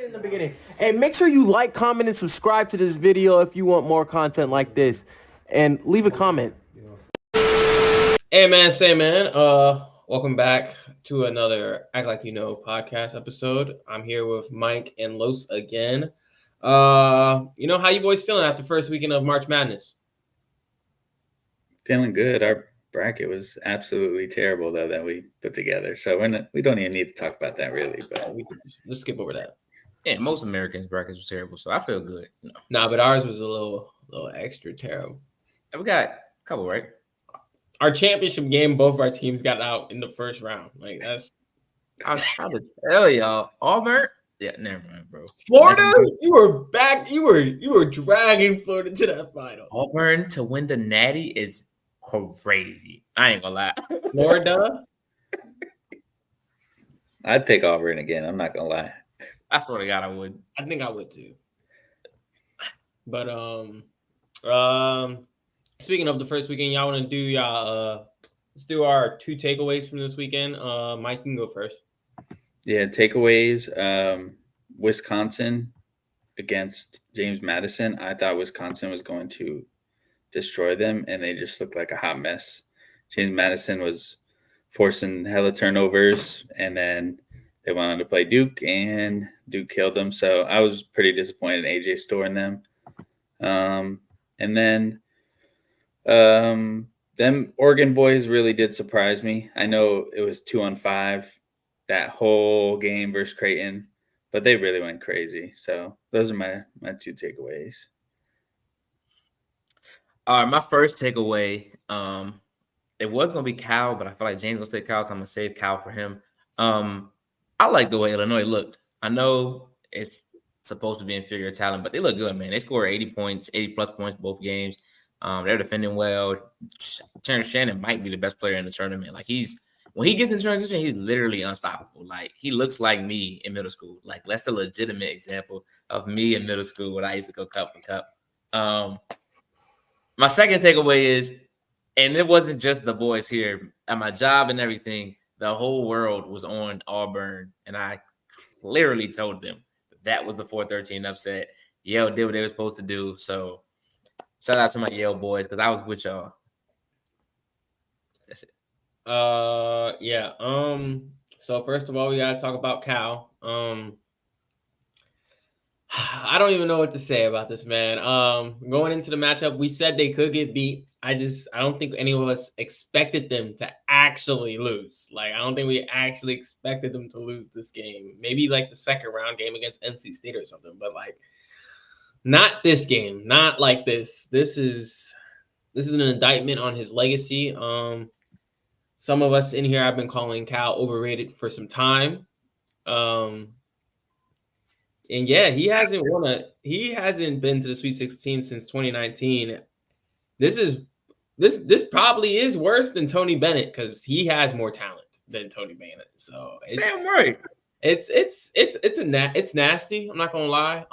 it in the beginning. And make sure you like, comment, and subscribe to this video if you want more content like this. And leave a comment. Hey man, say man. Welcome back to another Act Like You Know podcast episode. I'm here with Mike and Los again. How you boys feeling after first weekend of March Madness? Feeling good. Our bracket was absolutely terrible though that we put together. So we don't even need to talk about that really. But we can just skip over that. Yeah, most Americans' brackets were terrible, so I feel good. Nah, but ours was a little extra terrible. We got a couple, right? Our championship game, both of our teams got out in the first round. Like that's. I was trying to tell y'all, Auburn. Yeah, never mind, bro. Florida, you were back. You were dragging Florida to that final. Auburn to win the Natty is crazy. I ain't gonna lie. Florida. I'd pick Auburn again. I'm not gonna lie. I swear to God, I would. I think I would too. But speaking of the first weekend, y'all want to do let's do our 2 takeaways from this weekend. Mike, you can go first. Yeah, takeaways. Wisconsin against James Madison. I thought Wisconsin was going to destroy them, and they just looked like a hot mess. James Madison was forcing hella turnovers, and then they went on to play Duke, and Duke killed them. So I was pretty disappointed in AJ Storr and them. And then them Oregon boys really did surprise me. I know it was 2-on-5 that whole game versus Creighton, but they really went crazy. So those are my 2 takeaways. All right, my first takeaway, it was gonna be Cal, but I feel like James gonna take Cal, so I'm gonna save Cal for him. I like the way Illinois looked. I know it's supposed to be inferior talent, but they look good, man. They scored 80 plus points both games. They're defending well. Terrence Shannon might be the best player in the tournament. Like when he gets in transition, he's literally unstoppable. Like he looks like me in middle school. Like that's a legitimate example of me in middle school when I used to go cup for cup. My second takeaway is, and it wasn't just the boys here at my job and everything, the whole world was on Auburn, and I clearly told them that was the 4-13 upset. Yale did what they were supposed to do. So shout out to my Yale boys because I was with y'all. That's it. Yeah. So first of all, we gotta talk about Cal. I don't even know what to say about this, man. Going into the matchup, we said they could get beat. I don't think any of us expected them to actually lose. Like, I don't think we actually expected them to lose this game. Maybe like the second round game against NC State or something, but like not this game, not like this. This is an indictment on his legacy. Some of us in here have been calling Cal overrated for some time. And yeah, he hasn't been to the Sweet 16 since 2019. This probably is worse than Tony Bennett because he has more talent than Tony Bennett. So it's damn right. It's nasty. I'm not gonna lie.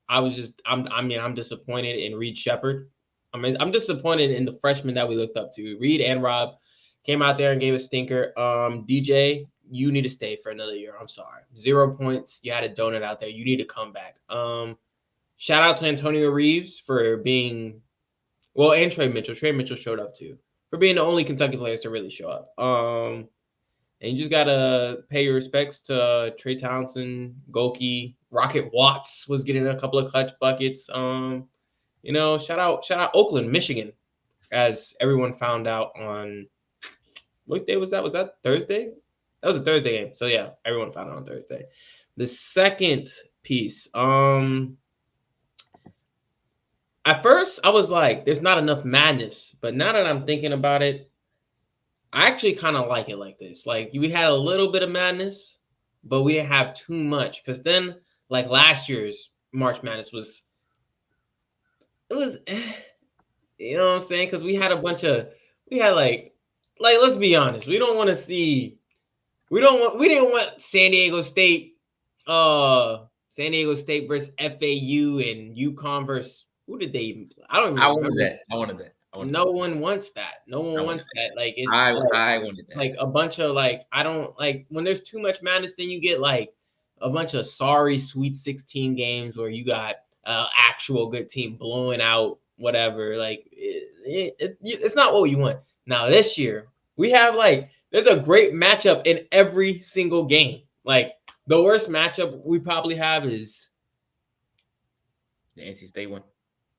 I'm disappointed in Reed Shepherd. I'm disappointed in the freshmen that we looked up to. Reed and Rob came out there and gave a stinker. DJ, you need to stay for another year. I'm sorry. 0 points. You had a donut out there. You need to come back. Shout out to Antonio Reeves for being, and Trey Mitchell. Trey Mitchell showed up too, for being the only Kentucky players to really show up. And you just gotta pay your respects to Trey Townsend, Goki, Rocket Watts was getting a couple of clutch buckets. Shout out Oakland, Michigan, as everyone found out on what day was that? Was that Thursday? That was a Thursday game. So yeah, everyone found out on Thursday. The second piece, at first I was like, there's not enough madness, but now that I'm thinking about it, I actually kind of like it like this. Like we had a little bit of madness, but we didn't have too much. Because then, like last year's March Madness was, you know what I'm saying? Because we had let's be honest, we didn't want San Diego State versus FAU and UConn versus who did they even play? I don't even remember. I wanted that. No one wants that. No one wants that. Like it's I wanted that. Like a bunch of like I don't like when there's too much madness. Then you get like a bunch of sorry Sweet 16 games where you got actual good team blowing out whatever. Like it's not what you want. Now this year we have there's a great matchup in every single game. Like the worst matchup we probably have is the NC State one.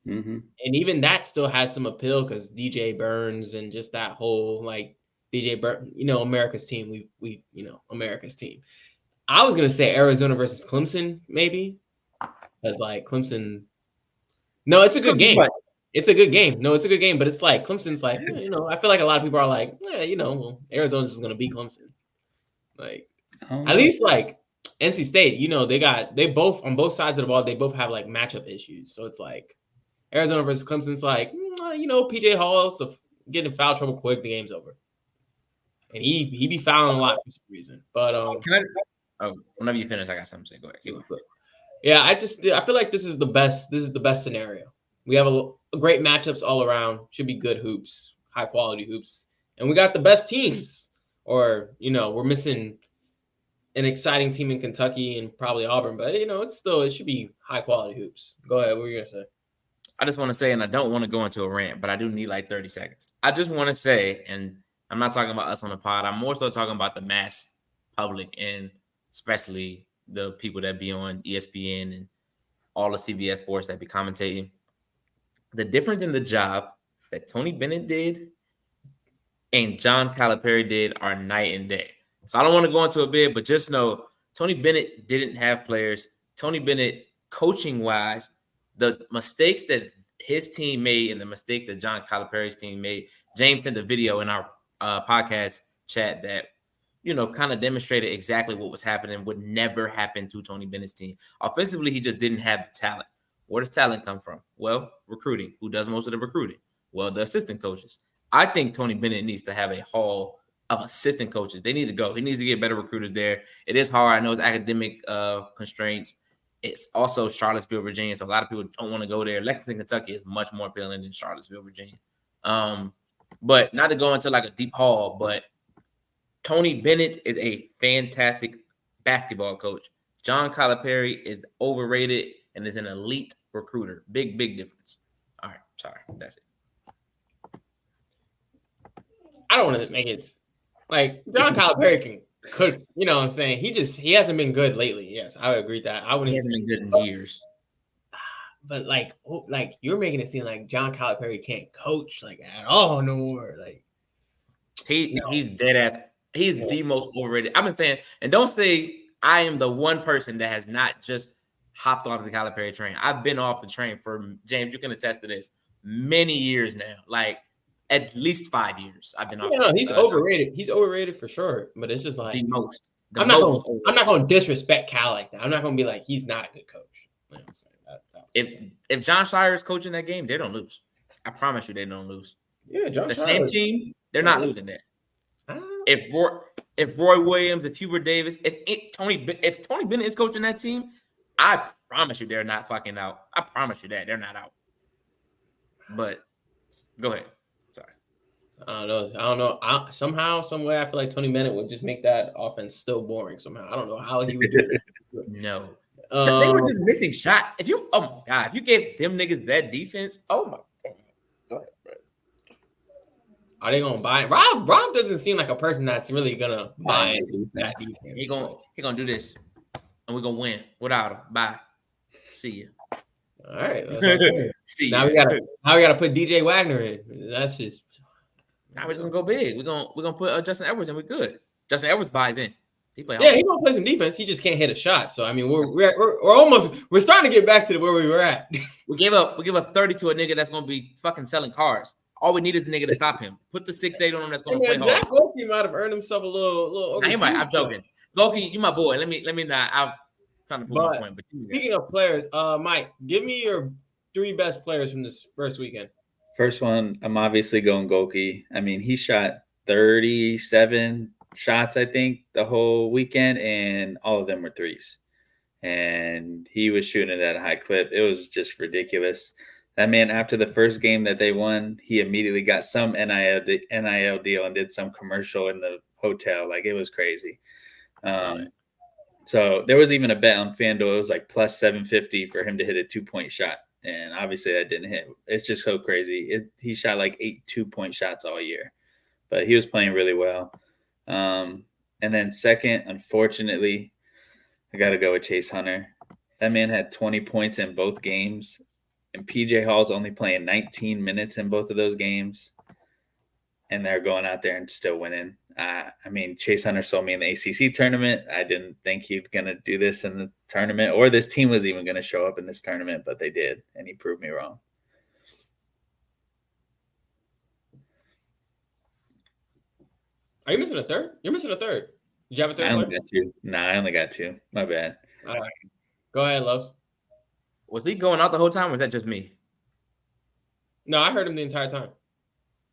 Mm-hmm. And even that still has some appeal because DJ Burns and just that whole DJ Burns, America's team. We America's team. I was gonna say Arizona versus Clemson, maybe, because Clemson. No, it's a good game. It's a good game. No, it's a good game, but it's Clemson's I feel like a lot of people are well, Arizona's just gonna beat Clemson. At least NC State, they both on both sides of the ball, they both have matchup issues. So it's Arizona versus Clemson's PJ Hall's getting in foul trouble quick, the game's over. And he be fouling a lot for some reason. But whenever you finish, I got something to say. Go ahead. Yeah, I feel like this is the best scenario. We have a great matchups all around. Should be good hoops, high quality hoops. And we got the best teams. Or, we're missing an exciting team in Kentucky and probably Auburn, but it should be high quality hoops. Go ahead. What were you gonna say? I just want to say, and I don't want to go into a rant, but I do need 30 seconds. I just want to say, and I'm not talking about us on the pod. I'm more so talking about the mass public and especially the people that be on ESPN and all the CBS sports that be commentating. The difference in the job that Tony Bennett did and John Calipari did are night and day. So I don't want to go into a bit, but just know Tony Bennett didn't have players. Tony Bennett, coaching-wise, the mistakes that his team made and the mistakes that John Calipari's team made. James sent a video in our podcast chat that, kind of demonstrated exactly what was happening would never happen to Tony Bennett's team. Offensively, he just didn't have the talent. Where does talent come from? Well, recruiting. Who does most of the recruiting? Well, the assistant coaches. I think Tony Bennett needs to have a hall of assistant coaches. They need to go. He needs to get better recruiters there. It is hard. I know it's academic constraints. It's also Charlottesville, Virginia, so a lot of people don't want to go there. Lexington, Kentucky is much more appealing than Charlottesville, Virginia. But not to go into a deep haul, but Tony Bennett is a fantastic basketball coach. John Calipari is overrated and is an elite recruiter. Big difference. All right, sorry. That's it. I don't want to make it John Calipari can cook, you know what I'm saying? He hasn't been good lately. Yes, I would agree with that. He hasn't been good in years. But you're making it seem like John Calipari can't coach at all no more. He's dead ass. He's the most overrated. I've been saying, and don't say I am the one person that has not just hopped off the Calipari train. I've been off the train for, James, you can attest to this, many years now. At least 5 years. I've been off. No, he's overrated. Train. He's overrated for sure. But it's just the most. I'm not going to disrespect Cal like that. I'm not going to be he's not a good coach. You know what I'm saying? If John Shire is coaching that game, they don't lose. I promise you, they don't lose. Yeah, the same team, they're not losing that. If Roy Williams, if Hubert Davis, if Tony Bennett is coaching that team, I promise you they're not fucking out. I promise you that they're not out. But go ahead. Sorry. I don't know. Somehow, some way, I feel like Tony Bennett would just make that offense still boring somehow. I don't know how he would do it. No. They were just missing shots. If you gave them niggas that defense, oh my God. Go ahead, bro. Are they gonna buy it? Rob doesn't seem like a person that's really gonna buy it. He gonna do this, and we're gonna win without him. Bye. See you. All right. Now we gotta put DJ Wagner in. That's just. Now we're just gonna go big. We're gonna put Justin Edwards in. We're good. Justin Edwards buys in. He's gonna play some defense. He just can't hit a shot. So I mean, we're starting to get back to where we were at. We gave up 30 to a nigga that's gonna be fucking selling cars. All we need is the nigga to stop him. Put the 6'8" on him that's gonna play hard. Jack Golke might have earned himself a little. I'm joking. Golke, you my boy. Let me not. I'm trying to prove my point. But speaking of players, Mike, give me your 3 best players from this first weekend. First one, I'm obviously going Golke. I mean, he shot 37 shots, I think, the whole weekend, and all of them were threes. And he was shooting it at a high clip. It was just ridiculous. That man, after the first game that they won, he immediately got some NIL deal and did some commercial in the hotel. It was crazy. So there was even a bet on FanDuel. It was like plus 750 for him to hit a 2-point shot. And obviously that didn't hit. It's just so crazy. He shot like 8 2-point shots all year. But he was playing really well. And then second, unfortunately, I got to go with Chase Hunter. That man had 20 points in both games. And PJ Hall's only playing 19 minutes in both of those games. And they're going out there and still winning. I mean, Chase Hunter sold me in the ACC tournament. I didn't think he's going to do this in the tournament or this team was even going to show up in this tournament, but they did. And he proved me wrong. Are you missing a third? You're missing a third. Did you have a third? I only got two. Nah, I only got two. My bad. All right. Go ahead, Los. Was he going out the whole time, or was that just me? No, I heard him the entire time.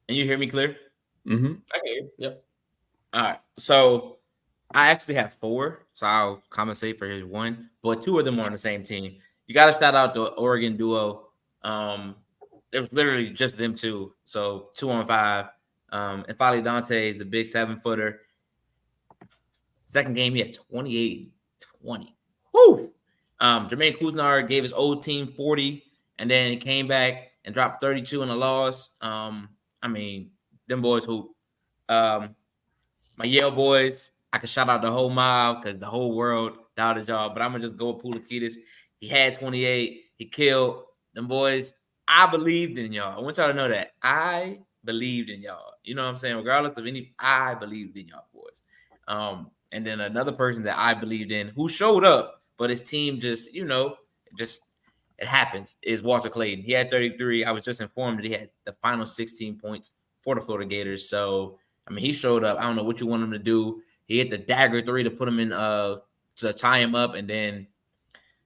And you hear me clear? Mm-hmm. I can hear you. Yep. All right. So I actually have 4, so I'll compensate for his 1, but 2 of them are on the same team. You got to shout out the Oregon duo. It was literally just them 2, so 2 on 5. And Fali Dante is the big 7-footer. Second game, he had 28-20. Woo! Jermaine Kuznar gave his old team 40, and then he came back and dropped 32 in a loss. I mean, them boys hoop. My Yale boys, I could shout out the whole mob because the whole world doubted y'all, but I'm going to just go with Poulikitis. He had 28. He killed them boys. I believed in y'all. I want y'all to know that. I believed in y'all. You know what I'm saying? Regardless of I believed in y'all boys. And then another person that I believed in who showed up, but his team just, it happens, is Walter Clayton. He had 33. I was just informed that he had the final 16 points for the Florida Gators. So, I mean, he showed up. I don't know what you want him to do. He hit the dagger 3 to put him in, to tie him up. And then,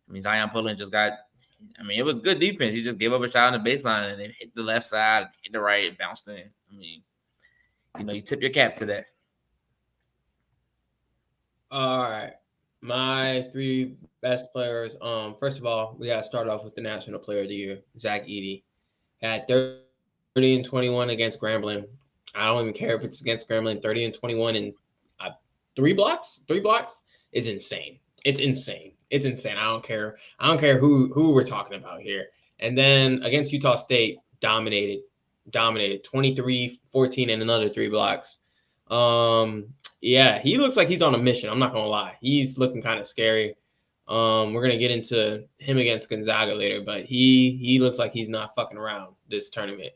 I mean, Zion Pullen just got, I mean, it was good defense. He just gave up a shot on the baseline and then hit the left side, hit the right, and bounced in. I mean, you tip your cap to that. All right. My 3 best players. First of all, we gotta start off with the National Player of the Year, Zach Edey. Had 30 and 21 against Grambling. I don't even care if it's against Grambling. 30 and 21 and 3 blocks. 3 blocks is insane. It's insane. It's insane. I don't care. I don't care who we're talking about here. And then against Utah State, dominated 23, 14, and another 3 blocks. Yeah, he looks like he's on a mission. I'm not gonna lie. He's looking kind of scary. We're gonna get into him against Gonzaga later, but he looks like he's not fucking around this tournament.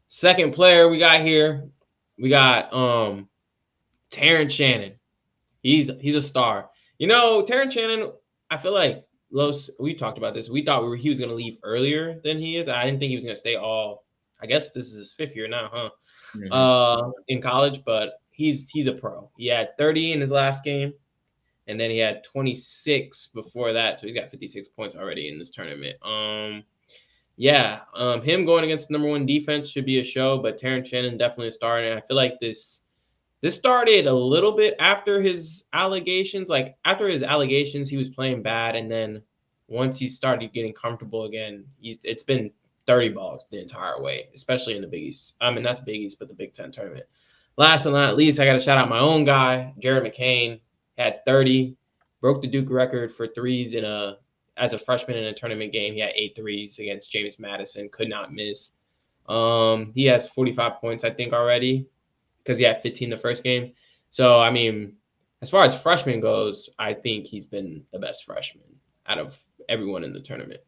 Second player we got here, we got Terrence Shannon. He's a star. Terrence Shannon, I feel like we talked about this. We thought he was gonna leave earlier than he is. I didn't think he was gonna stay all. I guess this is his 5th year now, huh? Mm-hmm. In college, but he's a pro. He had 30 in his last game, and then he had 26 before that, so he's got 56 points already in this tournament. Him going against the number 1 defense should be a show, but Terrence Shannon definitely a star, and I feel like this started a little bit after his allegations. Like after his allegations, he was playing bad, and then once he started getting comfortable again, it's been 30 balls the entire way, especially in the Big East. I mean, not the Big East, but the Big Ten tournament. Last but not least, I got to shout out my own guy, Jared McCain. Had 30, broke the Duke record for threes as a freshman in a tournament game. He had 8 threes against James Madison, could not miss. He has 45 points, I think, already because he had 15 the first game. So, I mean, as far as freshman goes, I think he's been the best freshman out of everyone in the tournament.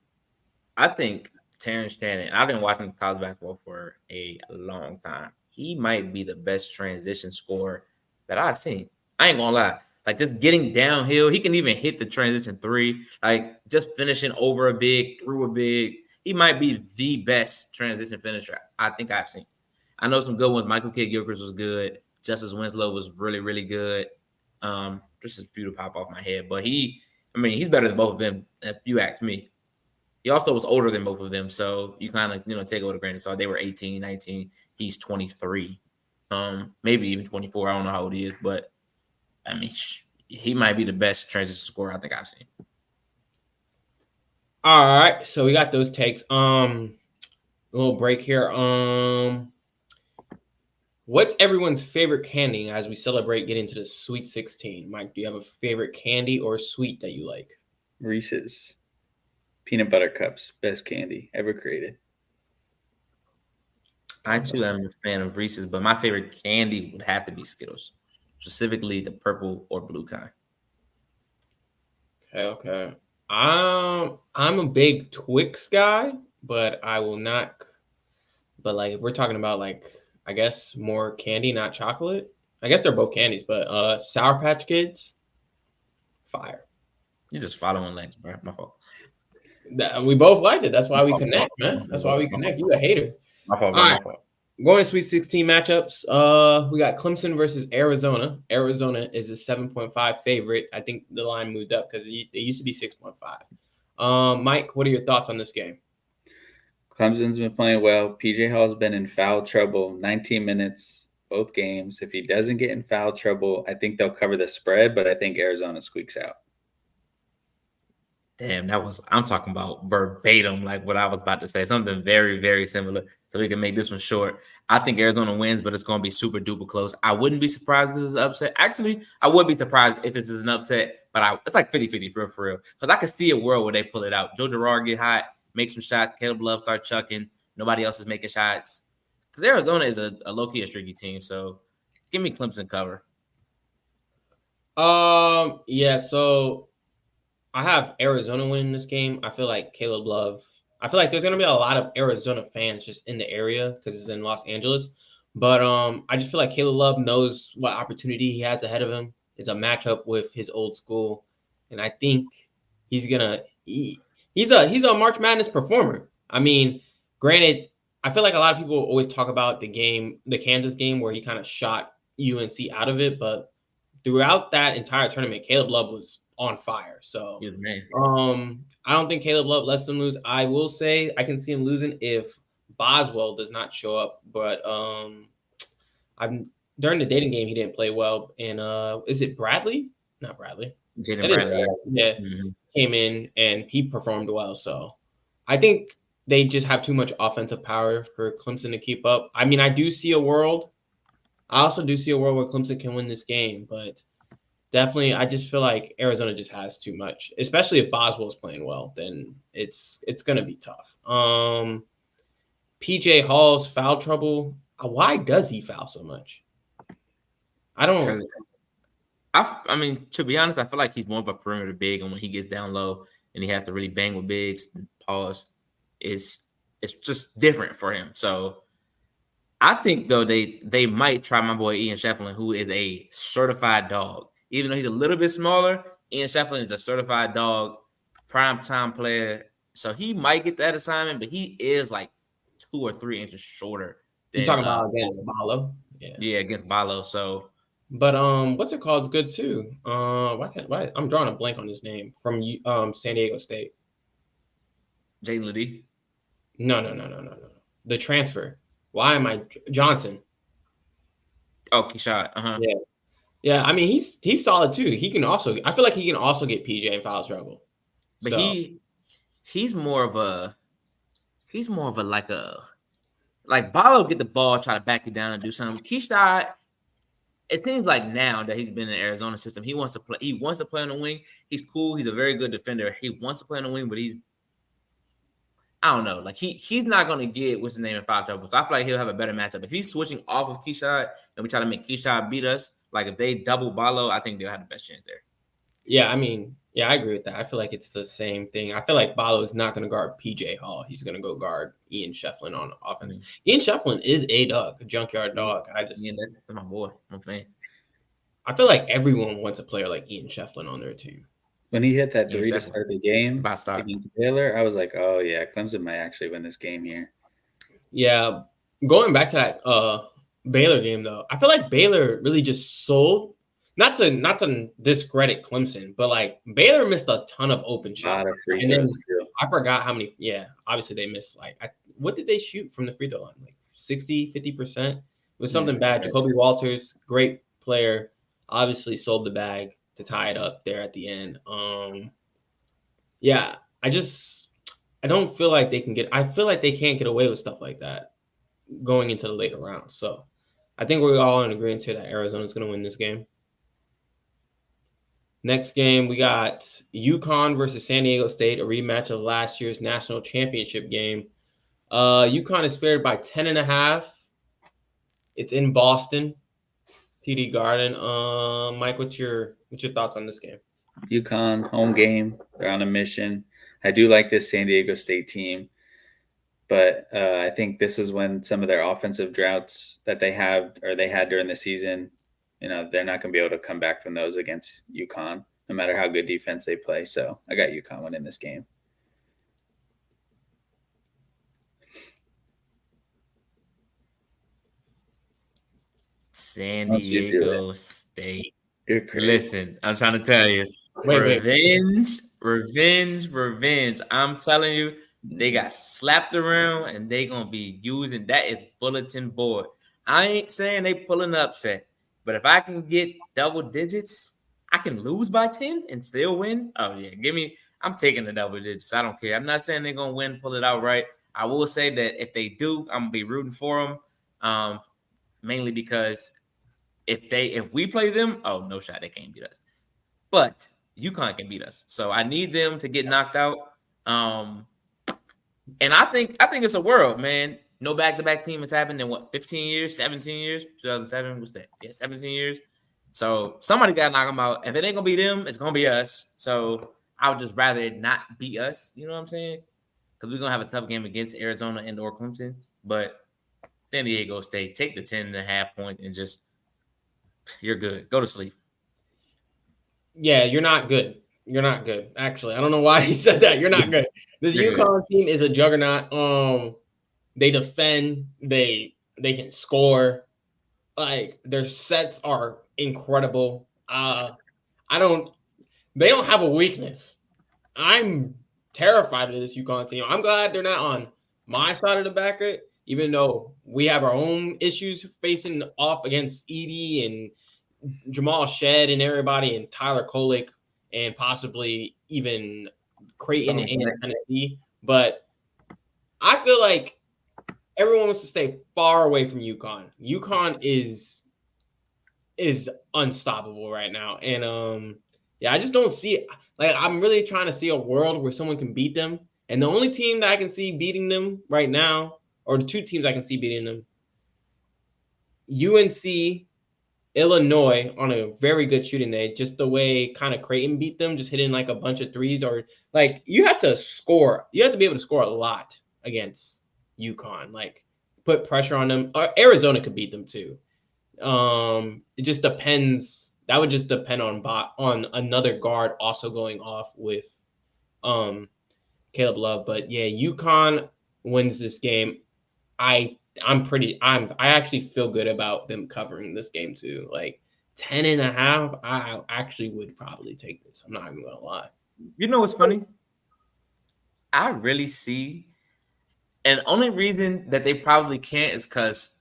I think Terrence Shannon, I've been watching college basketball for a long time. He might be the best transition scorer that I've seen. I ain't gonna lie. Like just getting downhill, he can even hit the transition 3. Like just finishing over a big, through a big. He might be the best transition finisher I think I've seen. I know some good ones. Michael Kidd-Gilchrist was good. Justice Winslow was really, really good. Just a few to pop off my head. But he's better than both of them, if you ask me. He also was older than both of them, so you kind of, take it with a grain of salt. They were 18, 19. He's 23, maybe even 24. I don't know how old he is, but, I mean, he might be the best transition scorer I think I've seen. All right, so we got those takes. A little break here. What's everyone's favorite candy as we celebrate getting to the Sweet 16? Mike, do you have a favorite candy or sweet that you like? Reese's peanut butter cups, best candy ever created. I too am a fan of Reese's, but my favorite candy would have to be Skittles, specifically the purple or blue kind. Okay. I'm a big Twix guy, but I will not. But like, if we're talking about like, I guess more candy, not chocolate. I guess they're both candies, but Sour Patch Kids, fire. You're just following Lex, bro. My fault. We both liked it. That's why we connect, man. That's why we connect. You a hater. My fault, All bro. right. My fault. Going to Sweet 16 matchups. We got Clemson versus Arizona. Arizona is a 7.5 favorite. I think the line moved up because it used to be 6.5. Mike, what are your thoughts on this game? Clemson's been playing well. PJ Hall's been in foul trouble, 19 minutes, both games. If he doesn't get in foul trouble, I think they'll cover the spread, but I think Arizona squeaks out. Damn, I'm talking about verbatim, like what I was about to say. Something very, very similar. So we can make this one short. I think Arizona wins, but it's going to be super duper close. I wouldn't be surprised if it's an upset. Actually, I would be surprised if it's an upset, but it's like 50-50 for real. Because I could see a world where they pull it out. Joe Girard get hot, make some shots. Caleb Love start chucking. Nobody else is making shots. Because Arizona is a low-key a streaky team. So give me Clemson cover. Yeah, so I have Arizona winning this game. I feel like Caleb Love. I feel like there's gonna be a lot of Arizona fans just in the area because it's in Los Angeles. But I just feel like Caleb Love knows what opportunity he has ahead of him. It's a matchup with his old school, and I think he's a March Madness performer. I mean, granted, I feel like a lot of people always talk about the Kansas game where he kind of shot UNC out of it, but throughout that entire tournament, Caleb Love was on fire. So I don't think Caleb Love lets them lose. I will say I can see him losing if Boswell does not show up. But during the dating game he didn't play well. And is it Bradley? Not Bradley. Jaden Bradley. Yeah. Came in and he performed well. So I think they just have too much offensive power for Clemson to keep up. I mean, I also do see a world where Clemson can win this game, but definitely, I just feel like Arizona just has too much, especially if Boswell's playing well. Then it's gonna be tough. PJ Hall's foul trouble. Why does he foul so much? I don't. I mean, to be honest, I feel like he's more of a perimeter big, and when he gets down low and he has to really bang with bigs and pause, it's just different for him. So I think though they might try my boy Ian Shefflin, who is a certified dog. Even though he's a little bit smaller, Ian Shefflin is a certified dog, prime-time player. So he might get that assignment, but he is like 2 or 3 inches shorter. You're talking about against Ballo? Yeah, against Ballo. So, but what's it called? It's good too. Why I'm drawing a blank on his name from San Diego State. Jalen Ledee? No. The transfer. Why am I Johnson? Oh, Keshad. Yeah. Yeah, I mean he's solid too. I feel like he can also get PJ in foul trouble. But he's more of a like Ballo get the ball, try to back it down and do something. Keshad, it seems like now that he's been in the Arizona system, he wants to play on the wing. He's cool, he's a very good defender. He wants to play on the wing, but I don't know. Like he's not gonna get what's his name in foul trouble. So I feel like he'll have a better matchup. If he's switching off of Keshad and we try to make Keshad beat us, like if they double Ballo, I think they'll have the best chance there. Yeah, I mean, I agree with that. I feel like it's the same thing. I feel like Ballo is not going to guard PJ Hall. He's going to go guard Ian Shefflin on offense. Mm-hmm. Ian Shefflin is a junkyard dog. That's my boy. I'm a fan. I feel like everyone wants a player like Ian Shefflin on their team. When he hit that 3 to start the game against Baylor, I was like, oh yeah, Clemson might actually win this game here. Yeah, going back to that Baylor game though, I feel like Baylor really just sold. Not to discredit Clemson, but like Baylor missed a ton of open shots. A lot of free throws. I forgot how many. Yeah, obviously they missed what did they shoot from the free throw line? Like 60, 50%. It was something bad. Jacoby Walters, great player, obviously sold the bag to tie it up there at the end. Yeah, I don't feel like they can I feel like they can't get away with stuff like that going into the later rounds. So I think we're all in agreement here that Arizona's going to win this game. Next game, we got UConn versus San Diego State, a rematch of last year's national championship game. UConn is favored by 10.5. It's in Boston, TD Garden. Mike, what's your thoughts on this game? UConn, home game. They're on a mission. I do like this San Diego State team, but I think this is when some of their offensive droughts that they had during the season, they're not going to be able to come back from those against UConn, no matter how good defense they play. So I got UConn winning this game. San Diego State. You're crazy. Listen, I'm trying to tell you. Revenge. I'm telling you, they got slapped around and they going to be using that as bulletin board. I ain't saying they pulling an upset, but if I can get double digits, I can lose by 10 and still win. Oh, yeah. I'm taking the double digits. I don't care. I'm not saying they're going to win, pull it out right. I will say that if they do, I'm going to be rooting for them, mainly because if we play them, oh, no shot, they can't beat us. But UConn can beat us. So I need them to get knocked out. And I think it's a world, man. No back-to-back team has happened in 15 years, 17 years, 2007, what's that? Yeah, 17 years. So somebody got to knock them out. If it ain't going to be them, it's going to be us. So I would just rather it not be us. You know what I'm saying? Because we're going to have a tough game against Arizona and or Clemson. But San Diego State, take the 10.5 points and just, you're good. Go to sleep. Yeah, you're not good. You're not good. Actually, I don't know why he said that. You're not good. This UConn team is a juggernaut. They defend. They can score. Like, their sets are incredible. They don't have a weakness. I'm terrified of this UConn team. I'm glad they're not on my side of the bracket, even though we have our own issues facing off against Edie and Jamal Shed and everybody, and Tyler Kolek, and possibly even Creighton and Tennessee. But I feel like everyone wants to stay far away from UConn. UConn is unstoppable right now. And I just don't see it. Like, I'm really trying to see a world where someone can beat them. And the only team that I can see beating them right now, or the two teams I can see beating them, UNC, Illinois on a very good shooting day, just the way kind of Creighton beat them, just hitting like a bunch of threes, or like you have to score. You have to be able to score a lot against UConn, like put pressure on them. Or Arizona could beat them too. It just depends. That would just depend on another guard also going off with Caleb Love. But yeah, UConn wins this game. I actually feel good about them covering this game too. Like 10.5, I actually would probably take this. I'm not even gonna lie. You know what's funny? I really see, and the only reason that they probably can't is because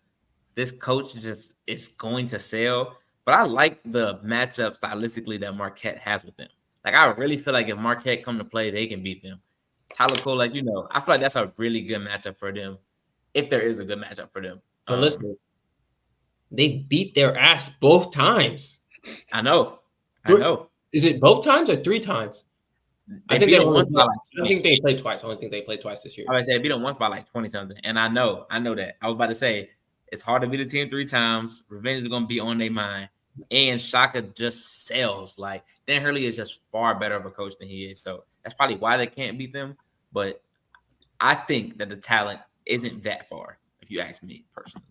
this coach just is going to sell. But I like the matchup stylistically that Marquette has with them. Like, I really feel like if Marquette come to play, they can beat them. Tyler Cole, I feel like that's a really good matchup for them, if there is a good matchup for them. But listen, they beat their ass both times. I know. Is it both times or 3 times? I think they played twice. I only think they played twice this year. I would say they beat them once by like 20-something. And I know that. I was about to say, it's hard to beat a team 3 times. Revenge is going to be on their mind. And Shaka just sells. Like, Dan Hurley is just far better of a coach than he is. So that's probably why they can't beat them. But I think that the talent isn't that far, if you ask me personally.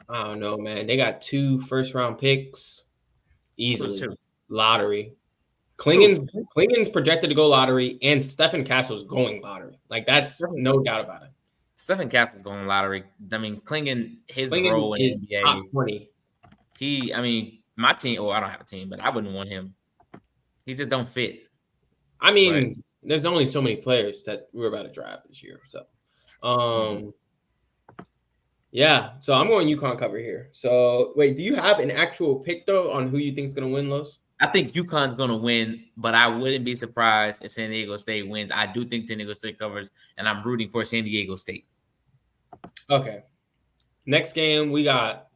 I don't know, man. They got 2 first-round picks easily. Lottery. Klingen's projected to go lottery, and Stephen Castle's going lottery. Like, that's no doubt about it. Stephen Castle's going lottery. I mean, Klingen role in the NBA. Top 20. My team, I don't have a team, but I wouldn't want him. He just don't fit. I mean, there's only so many players that we're about to draft this year. So, yeah. So I'm going UConn cover here. So, wait, do you have an actual pick, though, on who you think is going to win, Los? I think UConn's going to win, but I wouldn't be surprised if San Diego State wins. I do think San Diego State covers, and I'm rooting for San Diego State. Okay. Next game, we got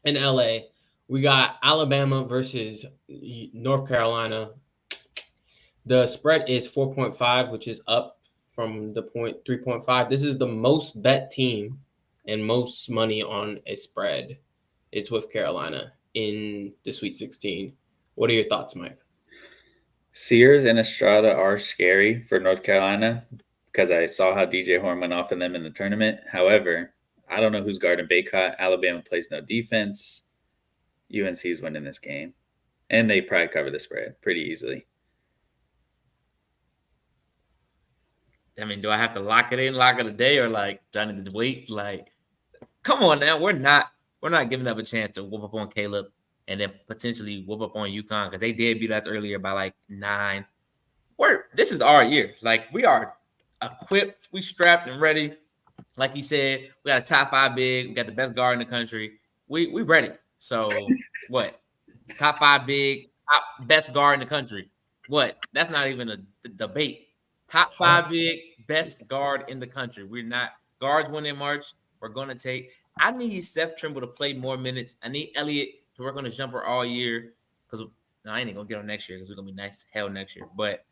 in LA. We got Alabama versus North Carolina. The spread is 4.5, which is up from the 3.5. This is the most bet team and most money on a spread. It's with Carolina in the Sweet 16. What are your thoughts, Mike? Sears and Estrada are scary for North Carolina because I saw how DJ Horn went off on them in the tournament. However, I don't know who's guarding Baycott. Alabama plays no defense. UNC's winning this game. And they probably cover the spread pretty easily. I mean, do I have to lock it in, lock it a day, or like do I need to wait? Like, come on now, we're not giving up a chance to whoop up on Caleb and then potentially whoop up on UConn because they did beat us earlier by like 9. This is our year. Like, we are equipped, we strapped and ready. Like he said, we got a top 5 big, we got the best guard in the country. We ready. So what? Top 5 big, top best guard in the country. What? That's not even a debate. Top 5 big, best guard in the country. We're not guards when in March. We're gonna take. I need Seth Trimble to play more minutes. I need Elliott to work on the jumper all year because I ain't gonna get on next year because we're gonna be nice as hell next year. But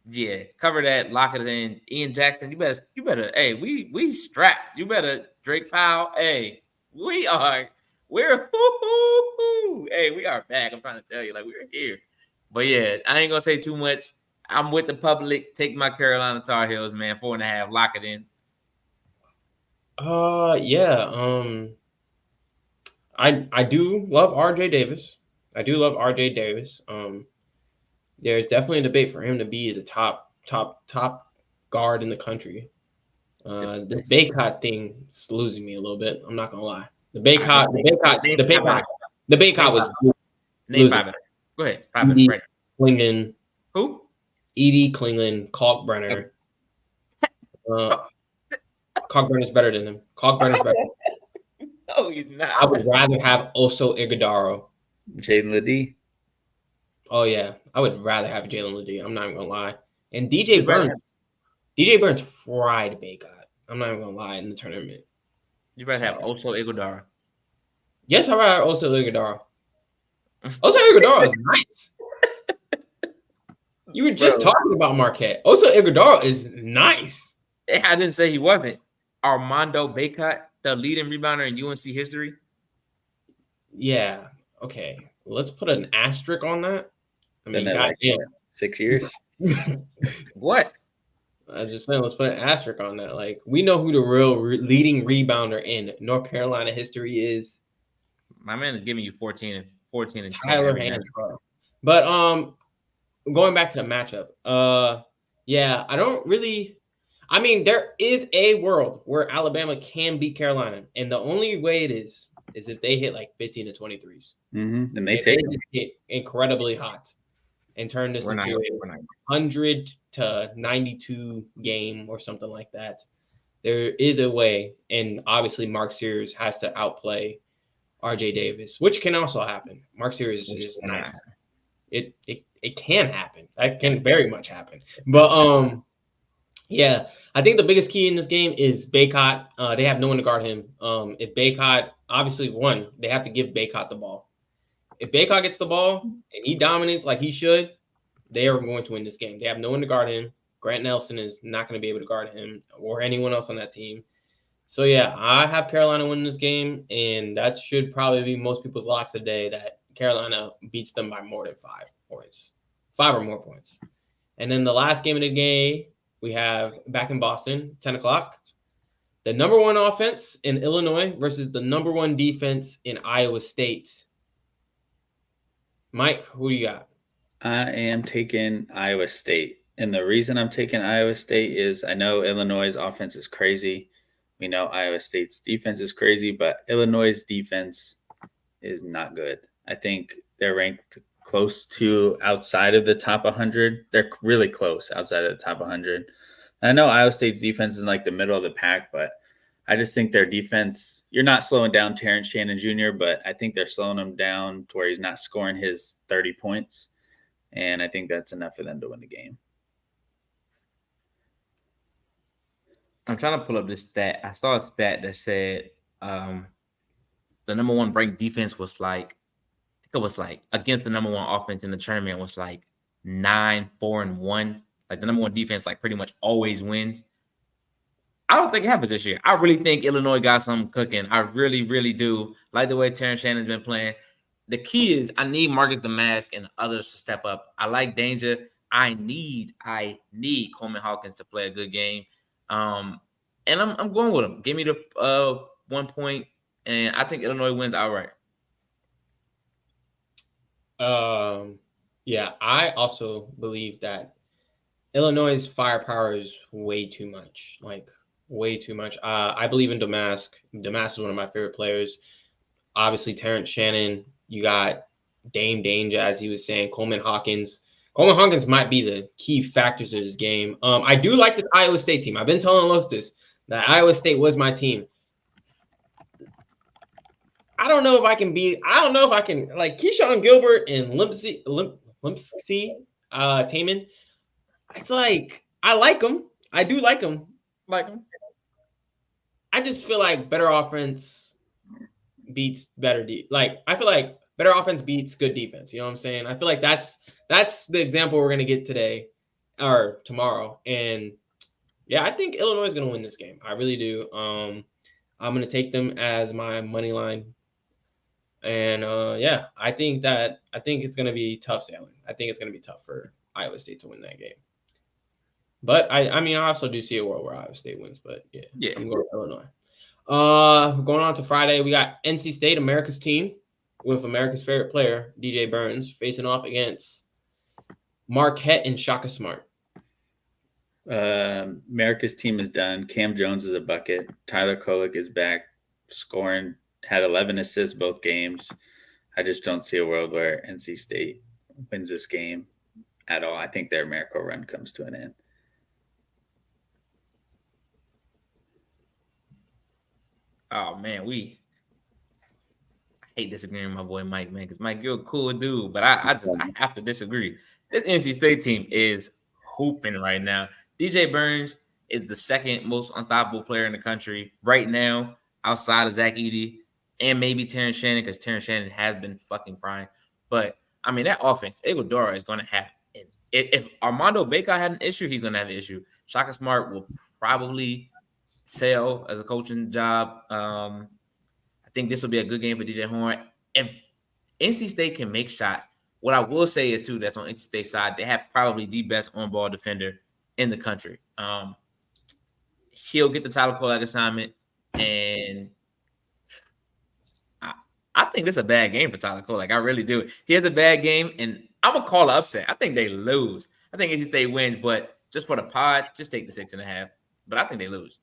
yeah, cover that, lock it in. Ian Jackson, you better. Hey, we strapped. You better Drake Powell. Hey, we're hey, we are back. I'm trying to tell you, like, we're here. But yeah, I ain't gonna say too much. I'm with the public. Take my Carolina Tar Heels, man. 4.5. Lock it in. Yeah. I do love RJ Davis. There's definitely a debate for him to be the top guard in the country. The Baycott thing is losing me a little bit. I'm not gonna lie. The Baycott was name 5 better. Go ahead. 5 better. Right. Klingon. Who? Edie Klingon, Kalkbrenner. Kalkbrenner's better than him. Kalkbrenner's better. No, he's not. I would rather have Oso Iguodaro. Jaden Ledee. Oh yeah, I would rather have Jalen Ledee. I'm not even gonna lie. And DJ Burns fried Baycott. I'm not even gonna lie in the tournament. You'd rather have Oso Iguodaro. Yes, I'd rather have Oso Iguodaro. Oso Iguodaro is nice. You were just talking about Marquette. Oso Iguodaro is nice. I didn't say he wasn't. Armando Baycott, the leading rebounder in UNC history. Yeah. Okay. Let's put an asterisk on that. I mean, goddamn. 6 years. What? I just saying, let's put an asterisk on that. Like, we know who the real leading rebounder in North Carolina history is. My man is giving you 14 and Tyler 10. Hansbrough. But going back to the matchup. Yeah, I don't really. I mean, there is a world where Alabama can beat Carolina, and the only way it is if they hit like 15 to 23s. Mm-hmm. And they get incredibly hot and turn this into a 100 to 92 game or something like that. There is a way, and obviously Mark Sears has to outplay RJ Davis, which can also happen. Mark Sears is nice. It can happen. That can very much happen. But yeah, I think the biggest key in this game is Baycott. They have no one to guard him. If Baycott, obviously, they have to give Baycott the ball. If Baycott gets the ball and he dominates like he should, they are going to win this game. They have no one to guard him. Grant Nelson is not going to be able to guard him or anyone else on that team. So, yeah, I have Carolina winning this game, and that should probably be most people's locks today, that Carolina beats them by more than 5 points. 5 or more points. And then the last game of the game, we have back in Boston, 10 o'clock. The number 1 offense in Illinois versus the number 1 defense in Iowa State. Mike, who do you got? I am taking Iowa State. And the reason I'm taking Iowa State is I know Illinois' offense is crazy. We know Iowa State's defense is crazy, but Illinois' defense is not good. I think they're ranked close to outside of the top 100. They're really close outside of the top 100. I know Iowa State's defense is in like the middle of the pack, but I just think their defense, you're not slowing down Terrence Shannon Jr., but I think they're slowing him down to where he's not scoring his 30 points. And I think that's enough for them to win the game. I'm trying to pull up this stat. I saw a stat that said the number one ranked defense was like, I think it was like against the number one offense in the tournament was like 9-4-1. Like the number one defense, like pretty much always wins. I don't think it happens this year. I really think Illinois got something cooking. I really, really do. Like the way Terrence Shannon's been playing. The key is I need Marcus the Mask and others to step up. I like Danger. I need Coleman Hawkins to play a good game. And I'm going with him. Give me the 1 point, and I think Illinois wins outright. Yeah, I also believe that Illinois' firepower is way too much. Like way too much. I believe in Damask. Damask is one of my favorite players. Obviously, Terrence Shannon. You got Dame Danger, as he was saying. Coleman Hawkins. Coleman Hawkins might be the key factors of this game. I do like this Iowa State team. I've been telling Los this, that Iowa State was my team. I don't know if I can like Keyshawn Gilbert and Limpsey Taman. It's like I like them. I do like them. I just feel like better offense beats better I feel like better offense beats good defense. You know what I'm saying? I feel like that's the example we're gonna get today or tomorrow. And yeah, I think Illinois is gonna win this game. I really do. I'm gonna take them as my money line. And yeah, I think it's gonna be tough sailing. I think it's gonna be tough for Iowa State to win that game. But I mean, I also do see a world where Iowa State wins. But yeah. I'm going to Illinois. Going on to Friday, we got NC State, America's team, with America's favorite player, DJ Burns, facing off against Marquette and Shaka Smart. America's team is done. Cam Jones is a bucket. Tyler Kolek is back scoring, had 11 assists both games. I just don't see a world where NC State wins this game at all. I think their miracle run comes to an end. Oh man, I hate disagreeing with my boy Mike, man, because Mike, you're a cool dude, but I have to disagree. This NC State team is hooping right now. DJ Burns is the second most unstoppable player in the country right now, outside of Zach Edey and maybe Terrence Shannon, because Terrence Shannon has been fucking frying. But I mean, that offense, Iguodala is going to have. If Armando Bacot had an issue, he's going to have an issue. Shaka Smart will probably sell as a coaching job. I think this will be a good game for DJ Horn. If NC State can make shots, what I will say is too, that's on NC State's side, they have probably the best on-ball defender in the country. He'll get the Tyler Kolek assignment, and I think this is a bad game for Tyler Kolek. I really do. He has a bad game, and I'm gonna call an upset. I think they lose. I think NC State wins, but just for the pod, just take the 6.5. But I think they lose.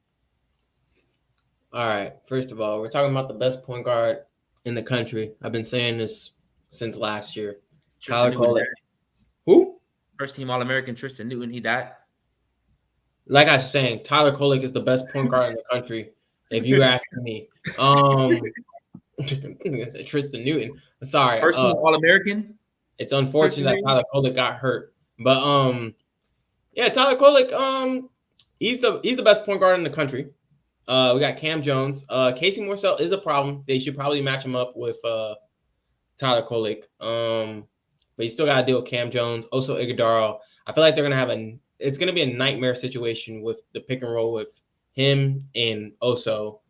All right. First of all, we're talking about the best point guard in the country. I've been saying this since last year. Tyler Kolek. Who? First team All-American Tristan Newton. He died. Like I was saying, Tyler Kolek is the best point guard in the country. If you ask me, Tristan Newton. Sorry. First team All-American. It's unfortunate that Tyler Kolek got hurt, but yeah, Tyler Kolek, he's the best point guard in the country. We got Cam Jones. Casey Morsell is a problem. They should probably match him up with Tyler Kolek. But you still got to deal with Cam Jones. Also, Iguodala. I feel like they're it's gonna be a nightmare situation with the pick and roll with him and Oso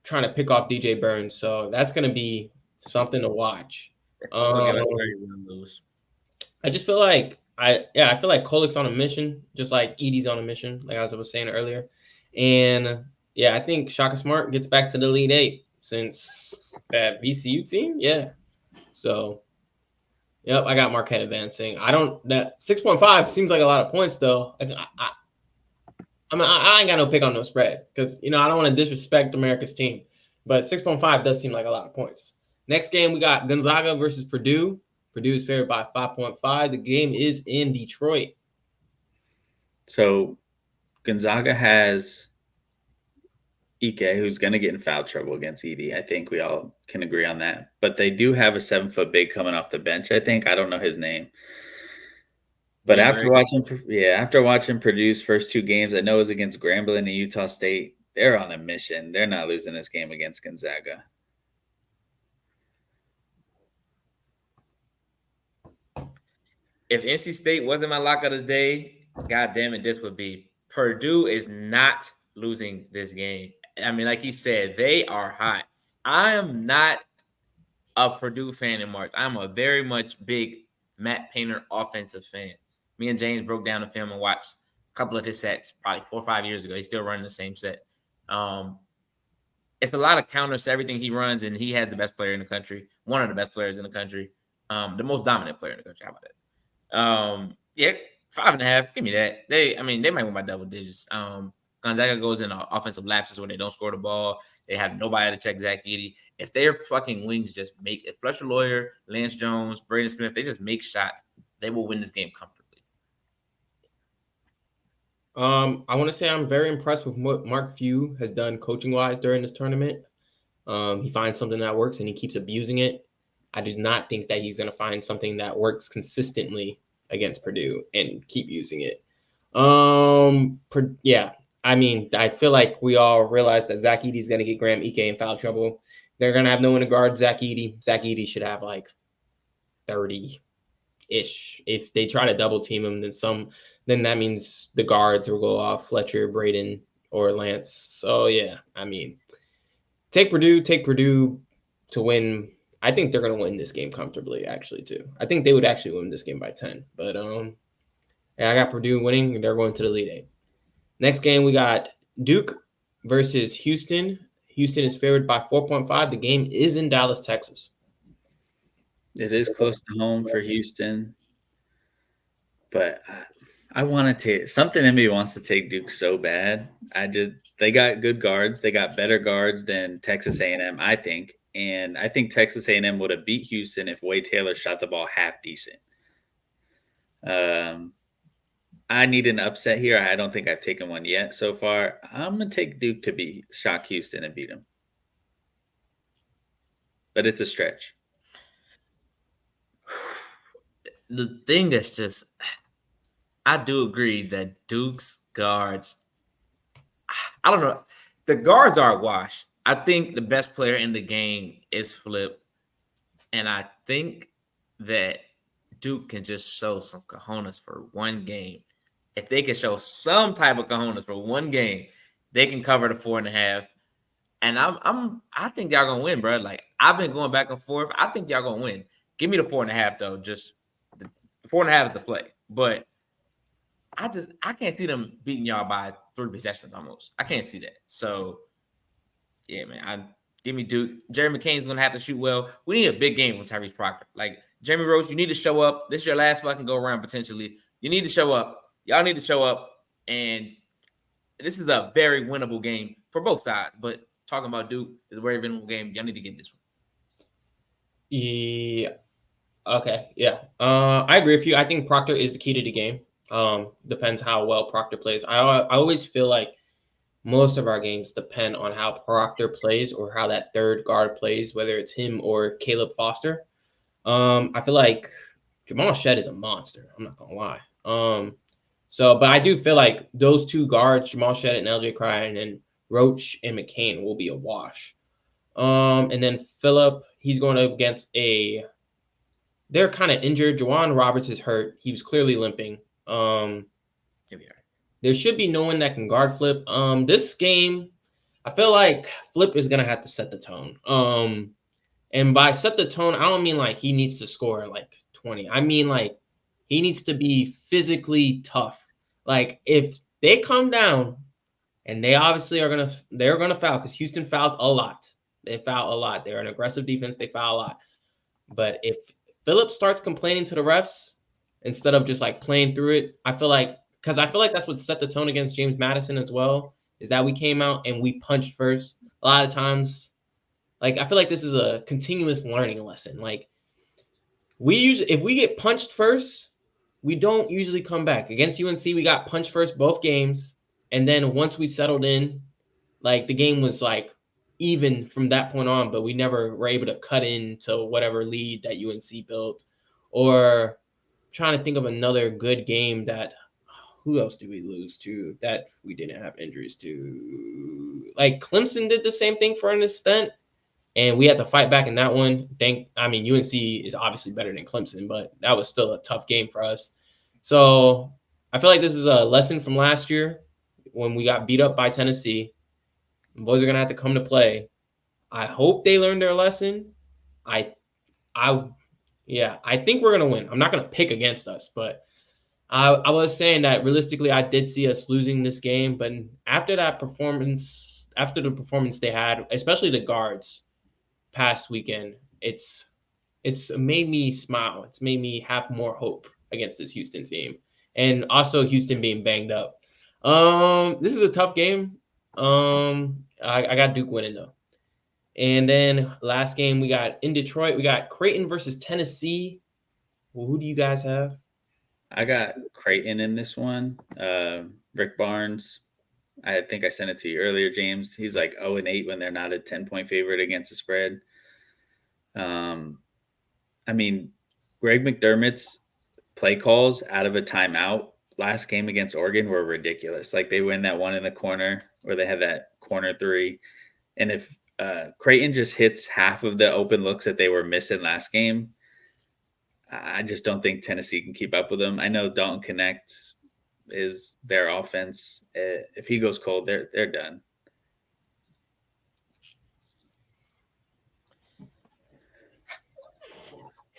trying to pick off DJ Burns. So that's gonna be something to watch. I just feel like I feel like Kolek's on a mission, just like Edey's on a mission, like as I was saying earlier. And yeah, I think Shaka Smart gets back to the Elite Eight since that VCU team. Yeah. So yep, I got Marquette advancing. That 6.5 seems like a lot of points though. I mean, I ain't got no pick on no spread because I don't want to disrespect America's team, but 6.5 does seem like a lot of points. Next game, we got Gonzaga versus Purdue. Purdue is favored by 5.5. The game is in Detroit. So Gonzaga has Ike, who's going to get in foul trouble against Edey. I think we all can agree on that. But they do have a 7-foot big coming off the bench, I think. I don't know his name. But after watching Purdue's first two games, I know it was against Grambling and Utah State. They're on a mission. They're not losing this game against Gonzaga. if NC State wasn't my lock of the day, god damn it, this would be. Purdue is not losing this game. I mean, like he said, they are hot. I am not a Purdue fan in March. I'm a very much big Matt Painter offensive fan. Me and James broke down the film and watched a couple of his sets probably 4 or 5 years ago. He's still running the same set. It's a lot of counters to everything he runs, and he had the best player in the country, one of the best players in the country, the most dominant player in the country. How about that? Yeah, 5.5. Give me that. They might win by double digits. Gonzaga goes in offensive lapses when they don't score the ball. They have nobody to check Zach Edey. If their fucking wings just make if Fletcher Lawyer, Lance Jones, Braden Smith, they just make shots, they will win this game comfortably. I want to say I'm very impressed with what Mark Few has done coaching-wise during this tournament. He finds something that works and he keeps abusing it. I do not think that he's going to find something that works consistently against Purdue and keep using it. Yeah. I mean, I feel like we all realize that Zach Edey's going to get Graham Ike in foul trouble. They're going to have no one to guard Zach Edey. Zach Edey should have like 30-ish. If they try to double team him, then that means the guards will go off Fletcher, Braden, or Lance. So, yeah, I mean, take Purdue to win. I think they're going to win this game comfortably, actually, too. I think they would actually win this game by 10. But, yeah, I got Purdue winning, and they're going to the Elite Eight. Next game, we got Duke versus Houston. Houston is favored by 4.5. The game is in Dallas, Texas. It is close to home for Houston, but I want to take something in me wants to take Duke so bad. They got good guards. They got better guards than Texas A&M, I think. And I think Texas A&M would have beat Houston if Wade Taylor shot the ball half decent. I need an upset here. I don't think I've taken one yet so far. I'm going to take Duke to shock Houston and beat them. But it's a stretch. The thing that's just, I do agree that Duke's guards, I don't know. The guards are a wash. I think the best player in the game is Flip. And I think that Duke can just show some cojones for one game. If they can show some type of cojones for one game, they can cover the 4.5. And I think y'all gonna win, bro. Like, I've been going back and forth. I think y'all gonna win. Give me the 4.5 though. Just the 4.5 is the play. But I can't see them beating y'all by 3 possessions almost. I can't see that. So yeah, man. Give me Duke. Jerry McCain's gonna have to shoot well. We need a big game from Tyrese Proctor. Like, Jeremy Rose, you need to show up. This is your last fucking go around potentially. You need to show up. Y'all need to show up. And this is a very winnable game for both sides. But talking about Duke is a very winnable game. Y'all need to get this one. Yeah. Okay. Yeah. I agree with you. I think Proctor is the key to the game. Depends how well Proctor plays. I always feel like most of our games depend on how Proctor plays or how that third guard plays, whether it's him or Caleb Foster. I feel like Jamal Shead is a monster. I'm not gonna lie. But I do feel like those two guards, Jamal Shead and LJ Cryan, and Roach and McCain will be a wash. And then Phillip, he's going against they're kind of injured. Juwan Roberts is hurt. He was clearly limping. There should be no one that can guard Flip. This game, I feel like Flip is gonna have to set the tone. And by set the tone, I don't mean like he needs to score like 20. I mean like he needs to be physically tough. Like, if they come down, and they obviously they're gonna foul because Houston fouls a lot. They foul a lot. They're an aggressive defense. They foul a lot. But if Phillip starts complaining to the refs instead of just like playing through it, I feel like that's what set the tone against James Madison as well, is that we came out and we punched first. A lot of times, like, I feel like this is a continuous learning lesson. Like, if we get punched first, we don't usually come back. Against UNC, we got punched first both games. And then once we settled in, like, the game was like even from that point on, but we never were able to cut into whatever lead that UNC built. Or trying to think of another good game that, who else did we lose to that we didn't have injuries to? Like, Clemson did the same thing for an extent. and we had to fight back in that one. UNC is obviously better than Clemson, but that was still a tough game for us. So I feel like this is a lesson from last year when we got beat up by Tennessee. Boys are gonna have to come to play. I hope they learned their lesson. I think we're gonna win. I'm not gonna pick against us, but I was saying that realistically, I did see us losing this game. But after the performance they had, especially the guards past weekend, it's made me smile. It's made me have more hope against this Houston team, and also Houston being banged up. This is a tough game. I got Duke winning though. And then last game we got in Detroit, we got Creighton versus Tennessee. Well, who do you guys have? I got Creighton in this one. Rick Barnes. I think I sent it to you earlier, James. He's like 0-8 when they're not a 10-point favorite against the spread. Greg McDermott's play calls out of a timeout last game against Oregon were ridiculous. Like they win that one in the corner where they had that corner three. And if Creighton just hits half of the open looks that they were missing last game, I just don't think Tennessee can keep up with them. I know Dalton Connect is their offense. If he goes cold, they're done.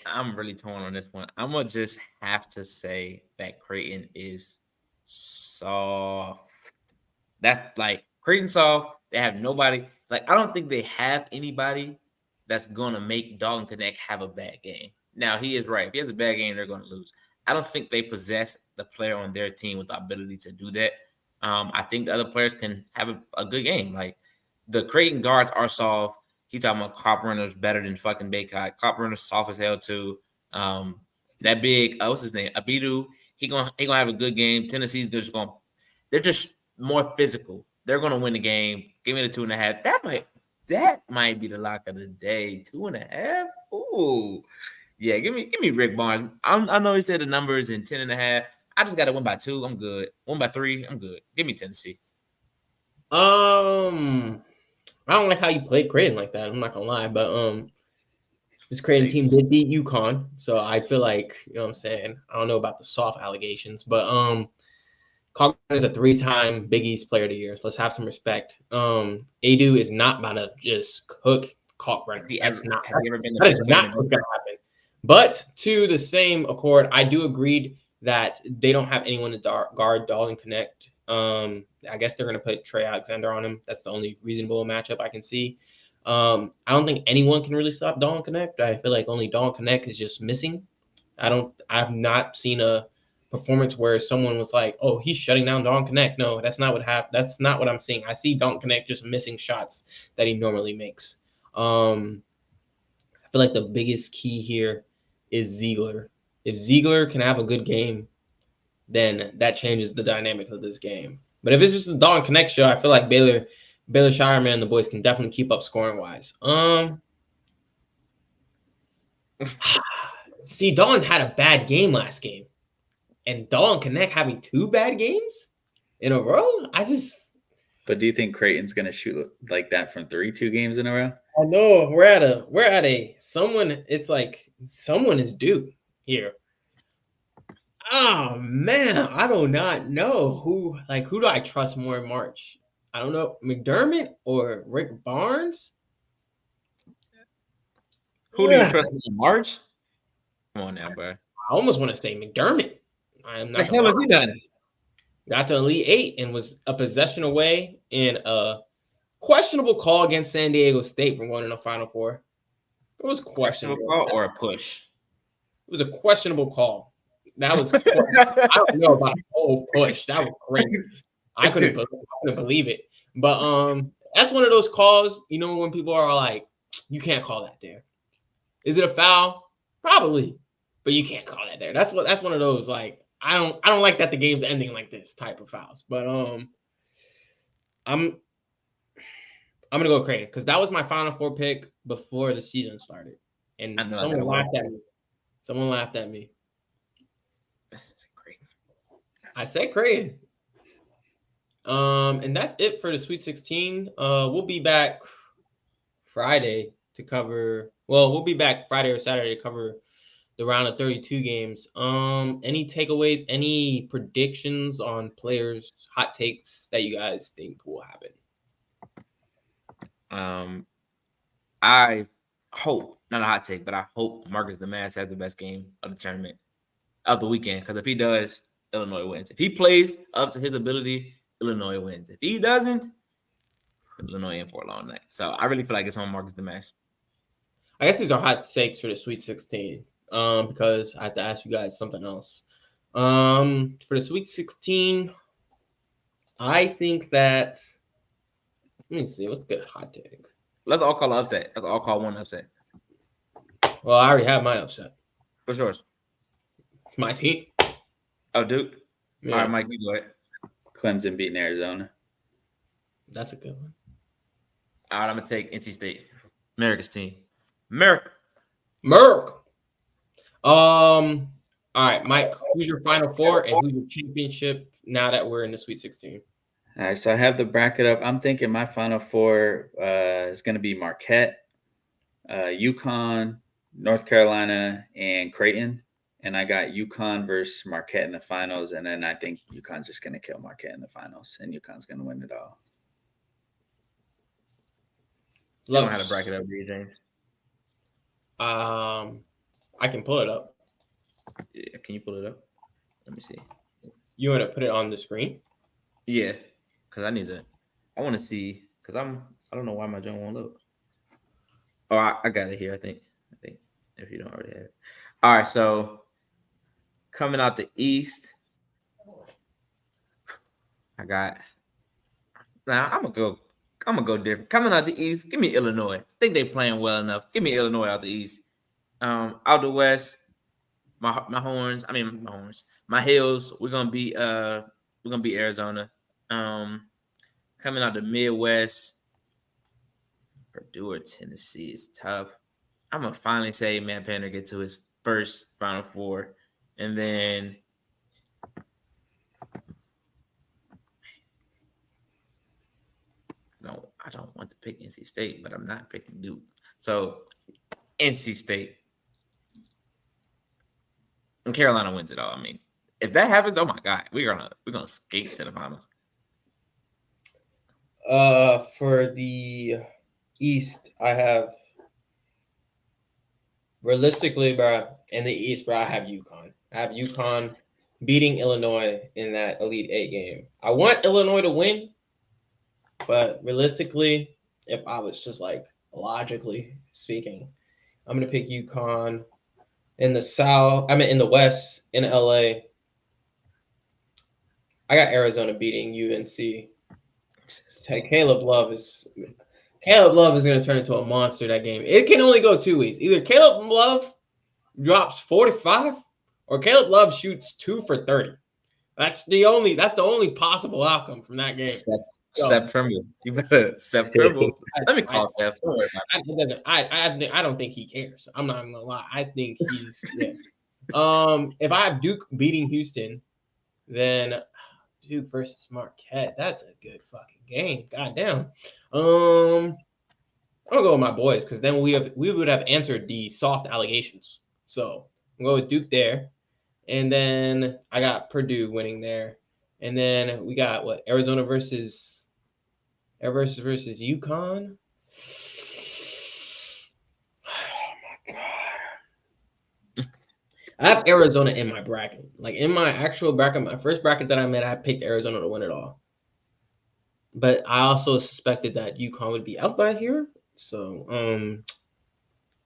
I'm really torn on this one. I'm gonna just have to say that Creighton is soft. That's like Creighton soft. They have nobody. Like I don't think they have anybody that's gonna make Dalton Connect have a bad game. Now he is right. If he has a bad game, they're gonna lose. I don't think they possess the player on their team with the ability to do that. I think the other players can have a good game. Like the Creighton guards are soft. He talking about Copperunner's better than fucking Baycott. Copperunner's soft as hell too. That big, what's his name? Abidu. He gonna have a good game. Tennessee's they're just more physical. They're gonna win the game. Give me the 2.5. That might be the lock of the day. 2.5. Ooh. Yeah, give me Rick Barnes. I know he said the numbers in 10.5. I just got to win by 2. I'm good. 1 by 3. I'm good. Give me Tennessee. I don't like how you played Creighton like that. I'm not gonna lie, but this Creighton team did beat UConn, so I feel like you know what I'm saying. I don't know about the soft allegations, but Kalkbrenner is a 3-time Big East Player of the Year. So let's have some respect. Adu is not about to just cook Kalkbrenner. Has he ever been the best player? Not what's gonna happen. But to the same accord, I do agree that they don't have anyone to guard Dalton Connect. I guess they're going to put Trey Alexander on him. That's the only reasonable matchup I can see. I don't think anyone can really stop Dalton Connect. I feel like only Dalton Connect is just missing. I've not seen a performance where someone was like, "Oh, he's shutting down Dalton Connect." No, that's not what happened. That's not what I'm seeing. I see Dalton Connect just missing shots that he normally makes. I feel like the biggest key here is Ziegler. If Ziegler can have a good game, then that changes the dynamic of this game. But if it's just a Dalton Connect show, I feel like Baylor Shireman and the boys can definitely keep up scoring wise. See, Dalton had a bad game last game, and Dalton Connect having 2 bad games in a row. But do you think Creighton's gonna shoot like that from 3 2 games in a row? I know we're at a someone. It's like someone is due here. Oh man, I do not know who do I trust more in March? I don't know, McDermott or Rick Barnes. Who do you trust in March? Come on now, bro. I almost want to say McDermott. I'm not. The hell has he done? Got to Elite 8 and was a possession away in a questionable call against San Diego State from going in the Final Four. It was questionable call or a push. It was a questionable call. That was. I don't know about the whole push. That was crazy. I couldn't believe it. But that's one of those calls. You know when people are like, "You can't call that there." Is it a foul? Probably, but you can't call that there. That's one of those like. I don't like that the game's ending like this type of fouls. But I'm gonna go Creighton because that was my Final Four pick before the season started, and someone laughed at me. Someone laughed at me. I said Creighton. And that's it for the Sweet 16. We'll be back Friday to cover. Well, we'll be back Friday or Saturday to cover the round of 32 games. Any takeaways? Any predictions on players? Hot takes that you guys think will happen? I hope, not a hot take, but I hope Marcus Damask has the best game of the tournament of the weekend. Because if he does, Illinois wins. If he plays up to his ability, Illinois wins. If he doesn't, Illinois in for a long night. So I really feel like it's on Marcus Damask. I guess these are hot takes for the Sweet 16. Because I have to ask you guys something else. For the Sweet 16, I think that. Let me see. What's a good hot take? Let's all call an upset. Let's all call one upset. Well, I already have my upset. What's yours? It's my team. Oh, Duke. Yeah. All right, Mike, you go ahead. Clemson beating Arizona. That's a good one. All right, I'm gonna take NC State. America's team. America. Merc. All right, Mike. Who's your Final Four and who's your championship now that we're in the Sweet 16? All right, so I have the bracket up. I'm thinking my Final Four is going to be Marquette, UConn, North Carolina, and Creighton. And I got UConn versus Marquette in the finals. And then I think UConn's just going to kill Marquette in the finals. And UConn's going to win it all. You don't have to bracket up, do you, James? I can pull it up. Yeah, can you pull it up? Let me see. You want to put it on the screen? Yeah, because I want to see, because I don't know why my joint won't load. Oh, I got it here, I think, if you don't already have it. All right, so coming out the East, I'm gonna go different. Coming out the East, give me Illinois. I think they playing well enough. Give me Illinois out the East. Out the West, my Hills. We're gonna beat Arizona. Coming out the Midwest, Purdue or Tennessee is tough. I'm gonna finally say Matt Painter get to his first Final Four, and then I don't want to pick NC State, but I'm not picking Duke. So NC State and Carolina wins it all. I mean, if that happens, oh my God, we're gonna skate to the finals. For the East, I have realistically, bro, in the East, bro, I have UConn. I have UConn beating Illinois in that Elite Eight game. I want Illinois to win, but realistically, if I was just like logically speaking, I'm gonna pick UConn. In the South, in the West, in LA, I got Arizona beating UNC. Caleb Love is going to turn into a monster that game. It can only go 2 ways. Either Caleb Love drops 45 or Caleb Love shoots 2 for 30. That's the only possible outcome from that game. Seth Trimble. You better Seth Trimble. Let me call Seth. I don't think he cares. I'm not gonna lie. I think he's if I have Duke beating Houston, then Duke versus Marquette. That's a good fucking game. Goddamn. I'm gonna go with my boys because then we would have answered the soft allegations. So I'm going with Duke there, and then I got Purdue winning there, and then we got Arizona versus UConn. Oh my God. I have Arizona in my bracket. Like in my actual bracket, my first bracket that I made, I picked Arizona to win it all. But I also suspected that UConn would be out by here. So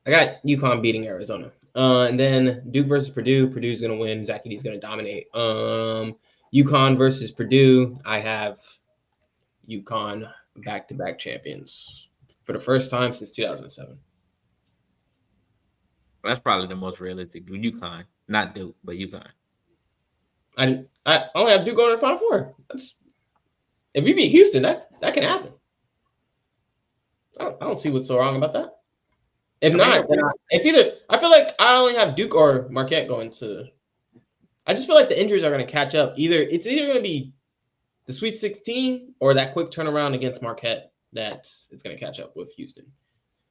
I got UConn beating Arizona. And then Duke versus Purdue. Purdue's gonna win. Zach Edey's gonna dominate. UConn versus Purdue. I have UConn back-to-back champions for the first time since 2007. That's probably the most realistic. UConn, not Duke, but UConn. I only have Duke going to the Final Four. If you beat Houston, that can happen. I don't see what's so wrong about that. If not, it's either I feel like I only have Duke or Marquette going to. I just feel like the injuries are going to catch up. It's either going to be the Sweet 16 or that quick turnaround against Marquette that it's going to catch up with Houston.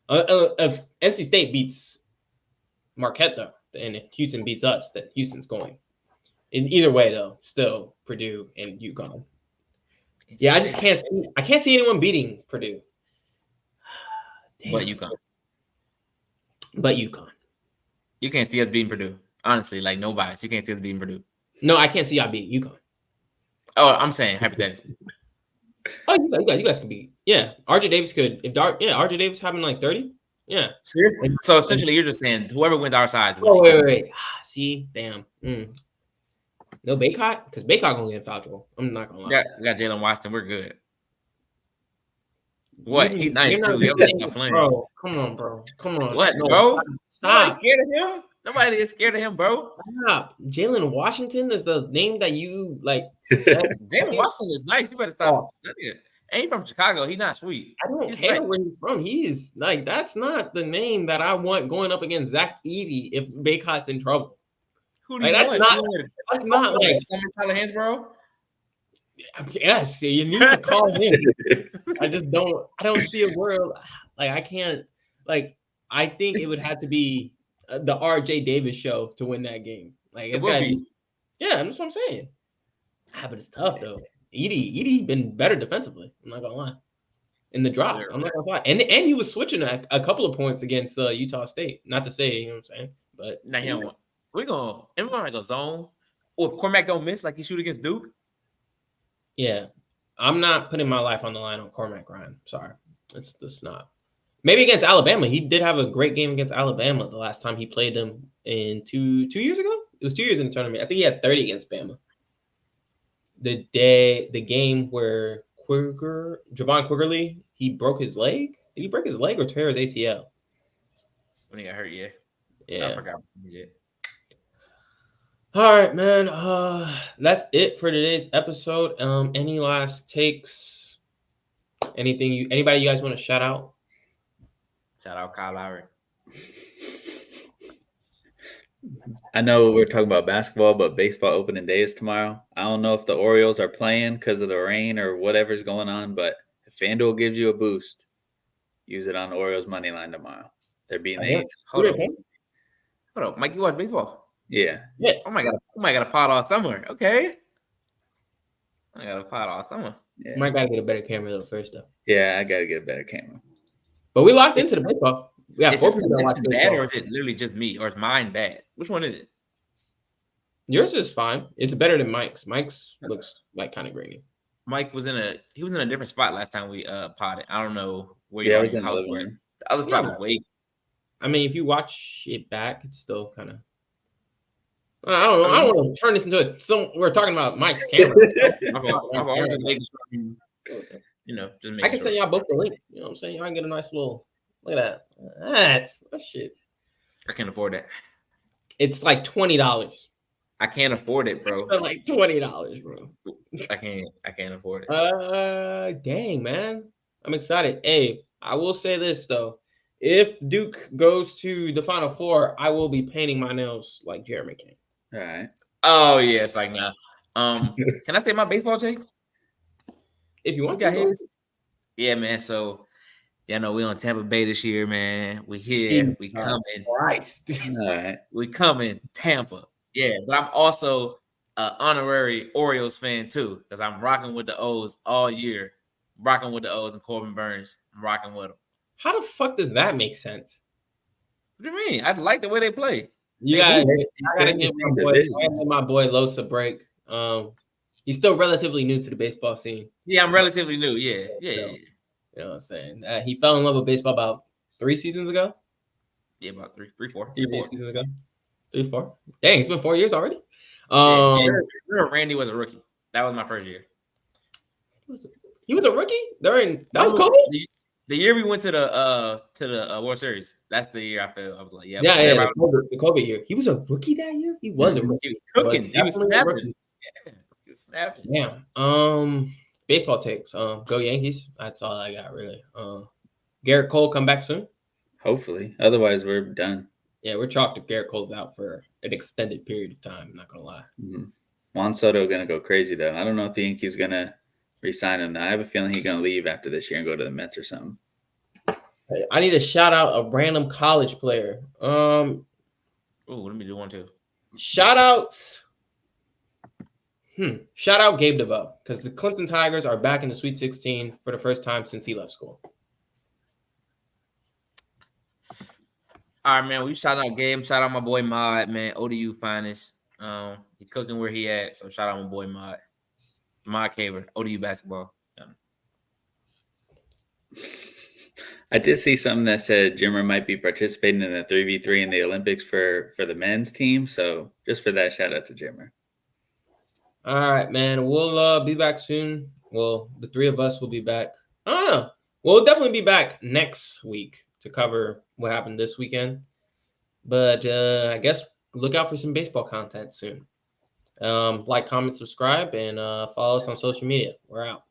If NC State beats Marquette though, and if Houston beats us, then Houston's going. In either way though, still Purdue and UConn. Yeah, I just can't see. I can't see anyone beating Purdue. But UConn. But UConn. You can't see us beating Purdue. Honestly, like no bias. You can't see us beating Purdue. No, I can't see y'all beat UConn. Oh, I'm saying hypothetically. Oh, you guys can beat. Yeah, RJ Davis could. RJ Davis having like 30. Yeah. Seriously? So essentially, you're just saying whoever wins our size. Oh wait. See, damn. No Baycott, because Baycott gonna get in foul trouble. I'm not gonna lie. We got Jalen Washington. We're good. What? He's nice too. Bro, come on, bro. Come on. What, bro? Stop. Nobody's scared of him. Nobody is scared of him, bro. Stop. Jalen Washington is the name that you like. Jalen Washington is nice. You better stop. And he's from Chicago. He's not sweet. I don't care where he's from. He's like, that's not the name that I want going up against Zach Edey if Baycott's in trouble. Who do you want? That's not like Tyler Hansborough. Yes, you need to call him. I don't see a world. Like, I can't. Like, I think it would have to be the RJ Davis show to win that game. Like, it's gotta be. Yeah, that's what I'm saying. But it's tough though. Edey been better defensively. I'm not gonna lie. In the drop, I'm not gonna lie. And he was switching a couple of points against Utah State. Not to say, you know what I'm saying, but now we're gonna go zone. Or if Cormac don't miss like he shoot against Duke. Yeah, I'm not putting my life on the line on Cormac Ryan. Sorry, it's not. Maybe against Alabama, he did have a great game against Alabama the last time he played them in 2 years ago. It was 2 years in the tournament. I think he had 30 against Bama. The game where Javon Quigley, he broke his leg. Did he break his leg or tear his ACL? When he got hurt, yeah. Yeah. I forgot. Yeah. All right, man. That's it for today's episode. Any last takes? Anybody you guys want to shout out? Shout out Kyle Lowry. I know we're talking about basketball, but baseball opening day is tomorrow. I don't know if the Orioles are playing because of the rain or whatever's going on, but if FanDuel gives you a boost, use it on the Orioles money line tomorrow. They're being the Angels. Hold up, Mike, you watch baseball? Yeah. Oh my god, a pot all summer. Okay. I got a pot all summer. Yeah. Might gotta get a better camera though first though. Yeah, I gotta get a better camera. But we locked into the baseball. Yeah, is this connection bad or is it literally just me or is mine bad? Which one is it? Yours is fine. It's better than Mike's. Mike's looks like kind of grainy. Mike was in a different spot last time we potted. I don't know where you was in the living room. The other spot was way. I mean, if you watch it back, it's still kind of. I don't know. I don't want to turn this into it. We're talking about Mike's camera. I've always making sure, just making I can send y'all both the link. You know what I'm saying? Y'all can get a nice little. Look at that. That's shit. I can't afford that. It's like $20. I can't afford it, bro. It's like $20, bro. I can't afford it. Dang, man. I'm excited. Hey, I will say this though. If Duke goes to the Final Four, I will be painting my nails like Jeremy King. All right. Oh yeah, it's like now. Can I say my baseball take? If you want to. Yeah, man. So, we on Tampa Bay this year, man. We here. We coming. Christ. All right. We coming Tampa. Yeah, but I'm also an honorary Orioles fan too because I'm rocking with the O's all year. Rocking with the O's and Corbin Burns. I'm rocking with them. How the fuck does that make sense? What do you mean? I like the way they play. I gotta give my boy Los a break. He's still relatively new to the baseball scene. Yeah, I'm relatively new. Yeah. You know what I'm saying? He fell in love with baseball about 3 seasons ago. Yeah, about 3, 4 seasons ago. 3, 4. Dang, it's been 4 years already. Randy was a rookie. That was my first year. He was a rookie that was COVID. The year we went to the World Series. That's the year I felt. I was like, yeah. The COVID year. He was a rookie that year. He was a rookie. He was cooking. He was snapping. Yeah, he was snapping. Yeah. Baseball takes. Go Yankees. That's all I got really. Garrett Cole come back soon. Hopefully. Otherwise, we're done. Yeah, we're chalked if Garrett Cole's out for an extended period of time. I'm not gonna lie. Mm-hmm. Juan Soto gonna go crazy though. I don't know if the Yankees gonna resign him. I have a feeling he's gonna leave after this year and go to the Mets or something. I need to shout out a random college player. Oh, let me do one too. Shout out. Shout out Gabe DeVoe because the Clemson Tigers are back in the Sweet 16 for the first time since he left school. All right, man. We shout out Gabe. Shout out my boy Mod, man. ODU finest. He cooking where he at. So shout out my boy Mod. Mod Caver, ODU basketball. I did see something that said Jimmer might be participating in the 3v3 in the Olympics for the men's team. So just for that, shout out to Jimmer. All right, man. We'll be back soon. Well, the three of us will be back. I don't know. We'll definitely be back next week to cover what happened this weekend. But I guess look out for some baseball content soon. Like, comment, subscribe, and follow us on social media. We're out.